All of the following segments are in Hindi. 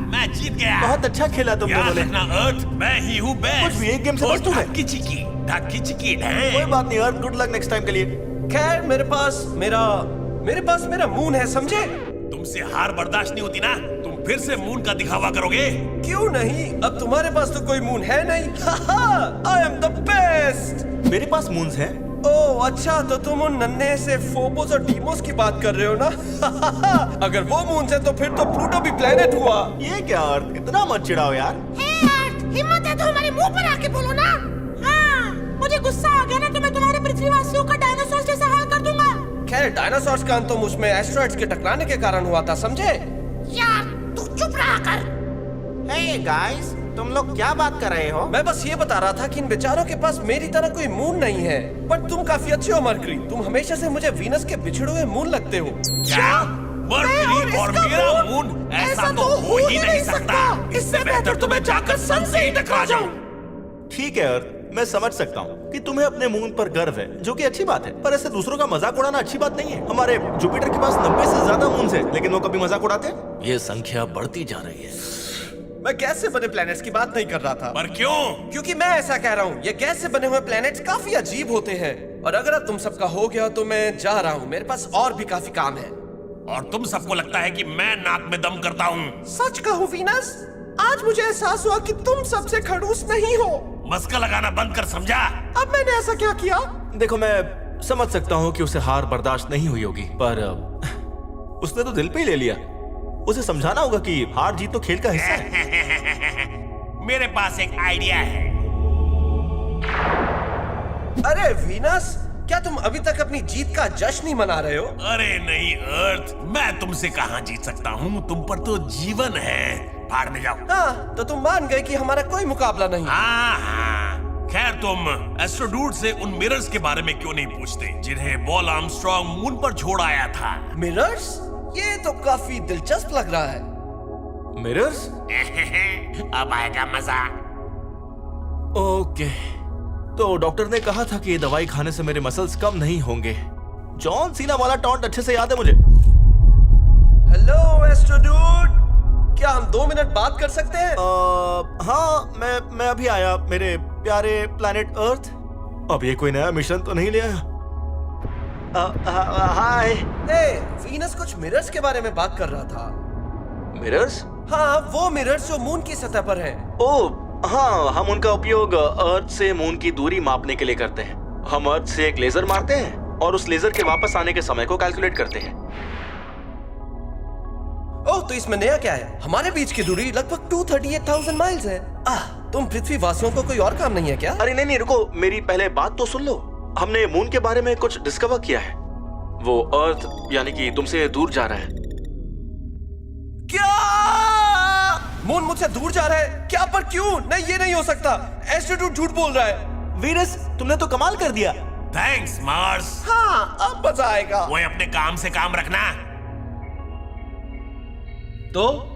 मैं जीत गया। बहुत अच्छा खेला तुमने याद बोले। रखना अर्थ, मैं ही हूँ बेस्ट। कुछ भी एक गेम से बस तू है। ढक्की चिकी कोई बात नहीं अर्थ, गुड लक नेक्स्ट टाइम के लिए। खैर मेरे पास मेरा मून है, समझे? तुमसे हार बर्दाश्त नहीं होती ना, तुम फिर से मून का दिखावा करोगे। क्यों नहीं, अब तुम्हारे पास तो कोई मून है नहीं। I am the best. मेरे पास मून्स हैं। ओह अच्छा, तो तुम उन नन्हे से फोबोस और डीमोस की बात कर रहे हो ना? अगर वो मून्स है तो फिर तो प्लूटो भी प्लेनेट हुआ। ये क्या अर्थ, इतना मत चिढ़ाओ यार। हे अर्थ, हिम्मत है तो हमारे मुंह पर आके बोलो ना। हाँ, मुझे गुस्सा आ गया ना तो मैं तुम्हारे पृथ्वीवासियों का डायनासोर जैसा हाल कर दूंगा। खैर डायनासोर्स का अंत तो मुझमें एस्ट्रॉइड्स के टकराने के कारण हुआ था, समझे? यार तू चुप रहा कर। हे गाइस, तुम लोग क्या बात कर रहे हो? मैं बस ये बता रहा था कि इन बेचारों के पास मेरी तरह कोई मून नहीं है। बट तुम काफी अच्छे हो मर्करी, तुम हमेशा से मुझे वीनस के बिछड़े हुए मून लगते हो। क्या? मर्करी और मेरा मून? ऐसा तो हो ही नहीं सकता। इससे बेहतर तो मैं जाकर सन से ही टकरा जाऊं। ठीक है अर्थ, मैं समझ सकता हूँ कि तुम्हें अपने मून पर गर्व है, जो कि अच्छी बात है। पर ऐसे दूसरों का मजाक उड़ाना अच्छी बात नहीं है। हमारे जुपिटर के पास 90 से ज्यादा मून्स हैं, लेकिन वो कभी मजाक उड़ाते? ये संख्या बढ़ती जा रही है। मैं गैस से बने प्लैनेट्स की बात नहीं कर रहा था। पर क्यों? क्योंकि मैं ऐसा कह रहा हूँ, ये गैस से बने हुए प्लैनेट्स काफी अजीब होते हैं। और अगर अब तुम सबका हो गया तो मैं जा रहा हूँ, मेरे पास और भी काफी काम है। और तुम सबको लगता है कि मैं नाक में दम करता हूँ? सच कहूँ वीनस, आज मुझे एहसास हुआ कि तुम सबसे खड़ूस नहीं हो। मस्का लगाना बंद कर, समझा? अब मैंने ऐसा क्या किया? देखो, मैं समझ सकता हूँ कि उसे हार बर्दाश्त नहीं हुई होगी, पर उसने तो दिल पे ही ले लिया। उसे समझाना होगा कि हार जीत तो खेल का हिस्सा है। मेरे पास एक आइडिया है। अरे वीनस, क्या तुम अभी तक अपनी जीत का जश्न नहीं मना रहे हो? अरे नहीं अर्थ, मैं तुमसे कहाँ जीत सकता हूँ, तुम पर तो जीवन है। भाड़ में जाओ। हाँ, तो तुम मान गए कि हमारा कोई मुकाबला नहीं। हाँ। खैर तुम एस्ट्रोडूड से उन मिरर्स के बारे में क्यों नहीं पूछते, जिन्हें पॉल आर्मस्ट्रांग मून पर छोड़ आया था? मिरर्स? ये तो काफी दिलचस्प लग रहा है। मिरर्स? अब आएगा मजा। ओके, तो डॉक्टर ने कहा था कि ये दवाई खाने से मेरे मसल्स कम नहीं होंगे। जॉन सीना वाला टॉन्ट अच्छे से याद है मुझे। हेलो एस्ट्रोडूड, क्या हम 2 मिनट बात कर सकते हैं? हाँ, मैं अभी आया मेरे प्यारे प्लैनेट अर्थ। अब ये कोई नया मिशन तो नहीं ले आया? हाय। वीनस कुछ मिरर्स के बारे में बात कर रहा था। मिरर्स? हाँ, वो मिरर्स जो मून की सतह पर हैं। ओह हाँ, हम उनका उपयोग अर्थ से मून की दूरी मापने के लिए करते हैं। हम अर्थ से एक लेजर मारते हैं और उस लेजर के वापस आने के समय को कैलकुलेट करते हैं। ओह, तो इसमें नया क्या है? हमारे बीच की दूरी लगभग 238,000 माइल्स है। तुम पृथ्वी वासियों को कोई और काम नहीं है क्या? अरे नहीं, रुको, मेरी पहले बात तो सुन लो। हमने मून के बारे में कुछ डिस्कवर किया है। वो अर्थ यानी कि तुमसे दूर जा रहा है। क्या? मून मुझसे दूर जा रहा है? क्या? पर क्यों? नहीं, ये नहीं हो सकता। एस्ट्रोडूड झूठ बोल रहा है। वीनस, तुमने तो कमाल कर दिया। Thanks Mars. हाँ, अब मजा आएगा। वो अपने काम से काम रखना। तो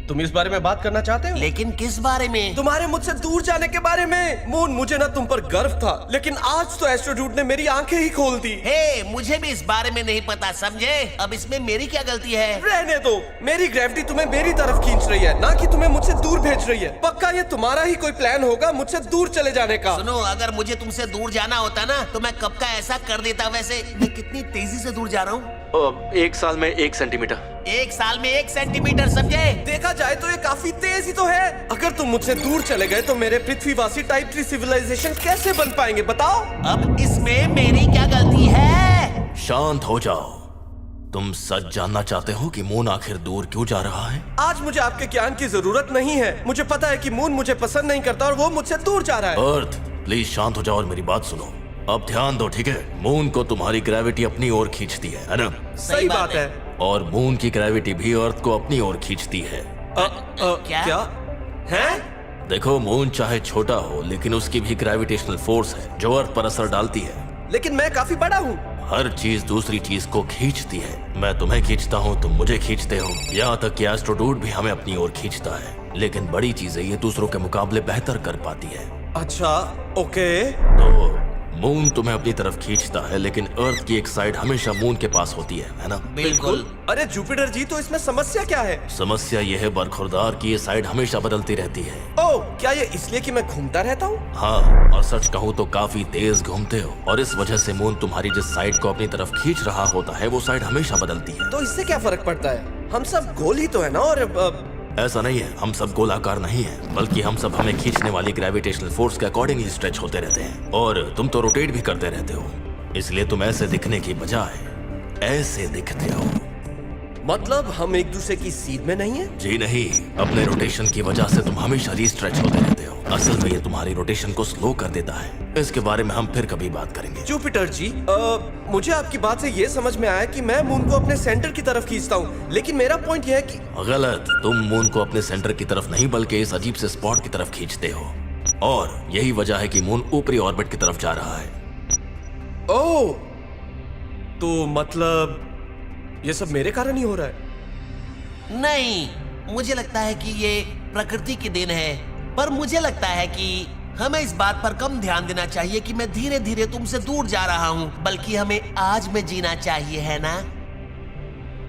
तुम इस बारे में बात करना चाहते हो? लेकिन किस बारे में? तुम्हारे मुझसे दूर जाने के बारे में। मून, मुझे ना तुम पर गर्व था, लेकिन आज तो एस्ट्रोडूड ने मेरी आंखें ही खोल दी। हे, मुझे भी इस बारे में नहीं पता, समझे? अब इसमें मेरी क्या गलती है? रहने दो, मेरी ग्रेविटी तुम्हें मेरी तरफ खींच रही है, ना कि तुम्हें मुझसे दूर भेज रही है। पक्का ये तुम्हारा ही कोई प्लान होगा मुझसे दूर चले जाने का। सुनो, अगर मुझे तुमसे दूर जाना होता ना तो मैं कब का ऐसा कर देता। वैसे मैं कितनी तेजी से दूर जा रहा हूँ? 1 साल में 1 सेंटीमीटर। 1 साल में 1 सेंटीमीटर, समझे? देखा जाए तो ये काफी तेज ही तो है। अगर तुम मुझसे दूर चले गए तो मेरे पृथ्वीवासी टाइप 3 सिविलाइजेशन कैसे बन पाएंगे, बताओ? अब इसमें मेरी क्या गलती है? शांत हो जाओ। तुम सच जानना चाहते हो कि मून आखिर दूर क्यों जा रहा है? आज मुझे आपके ज्ञान की जरूरत नहीं है। मुझे पता है कि मून मुझे पसंद नहीं करता और वो मुझसे दूर जा रहा है। अर्थ, प्लीज शांत हो जाओ और मेरी बात सुनो। अब ध्यान दो, ठीक है? मून को तुम्हारी ग्रेविटी अपनी ओर खींचती है ना? सही बात है। और मून की ग्रेविटी भी अर्थ को अपनी ओर खींचती है। क्या है? देखो, मून चाहे छोटा हो लेकिन उसकी भी ग्रेविटेशनल फोर्स है जो अर्थ पर असर डालती है। लेकिन मैं काफी बड़ा हूँ। हर चीज दूसरी चीज को खींचती है। मैं तुम्हें खींचता हूँ, तुम मुझे खींचते हो, यहाँ तक कि एस्ट्रोडूड भी हमें अपनी ओर खींचता है। लेकिन बड़ी चीजें ये दूसरों के मुकाबले बेहतर कर पाती है। अच्छा, ओके। तो मून तुम्हें अपनी तरफ खींचता है, लेकिन अर्थ की एक साइड हमेशा मून के पास होती है ना? बिल्कुल। अरे जुपिटर जी, तो इसमें समस्या क्या है? समस्या यह है बरखुरदार कि ये साइड हमेशा बदलती रहती है। ओह, क्या ये इसलिए कि मैं घूमता रहता हूँ? हाँ, और सच कहूँ तो काफी तेज घूमते हो, और इस वजह से मून तुम्हारी जिस साइड को अपनी तरफ खींच रहा होता है वो साइड हमेशा बदलती है। तो इससे क्या फर्क पड़ता है? हम सब गोल ही तो है ना। और ऐसा नहीं है, हम सब गोलाकार नहीं है, बल्कि हम सब हमें खींचने वाली ग्रेविटेशनल फोर्स के अकॉर्डिंग ही स्ट्रेच होते रहते हैं। और तुम तो रोटेट भी करते रहते हो, इसलिए तुम ऐसे दिखने की बजाय ऐसे दिखते हो। मतलब हम एक दूसरे की सीध में नहीं है? जी नहीं, अपने रोटेशन की वजह से तुम हमेशा रीस्ट्रेच होते रहते हो। असल में ये तुम्हारी रोटेशन को स्लो कर देता है। इसके बारे में हम फिर कभी बात करेंगे। जुपिटर जी, मुझे आपकी बात से ये समझ में आया कि मैं मून को अपने सेंटर की तरफ खींचता हूँ, लेकिन मेरा पॉइंट यह है कि गलत। तुम मून को अपने सेंटर की तरफ नहीं बल्कि इस अजीब से स्पॉट की तरफ खींचते हो, और यही वजह है कि मून ऊपरी ऑर्बिट की तरफ जा रहा है। ओह, तो मतलब ये सब मेरे कारण ही हो रहा है? नहीं, मुझे लगता है कि ये प्रकृति की देन है, पर मुझे लगता है कि हमें इस बात पर कम ध्यान देना चाहिए कि मैं धीरे धीरे तुमसे दूर जा रहा हूँ, बल्कि हमें आज में जीना चाहिए, है ना?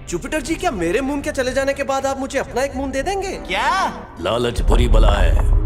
जुपिटर जी, क्या मेरे मून के चले जाने के बाद आप मुझे अपना एक मून दे देंगे? क्या? लालच बुरी बला है।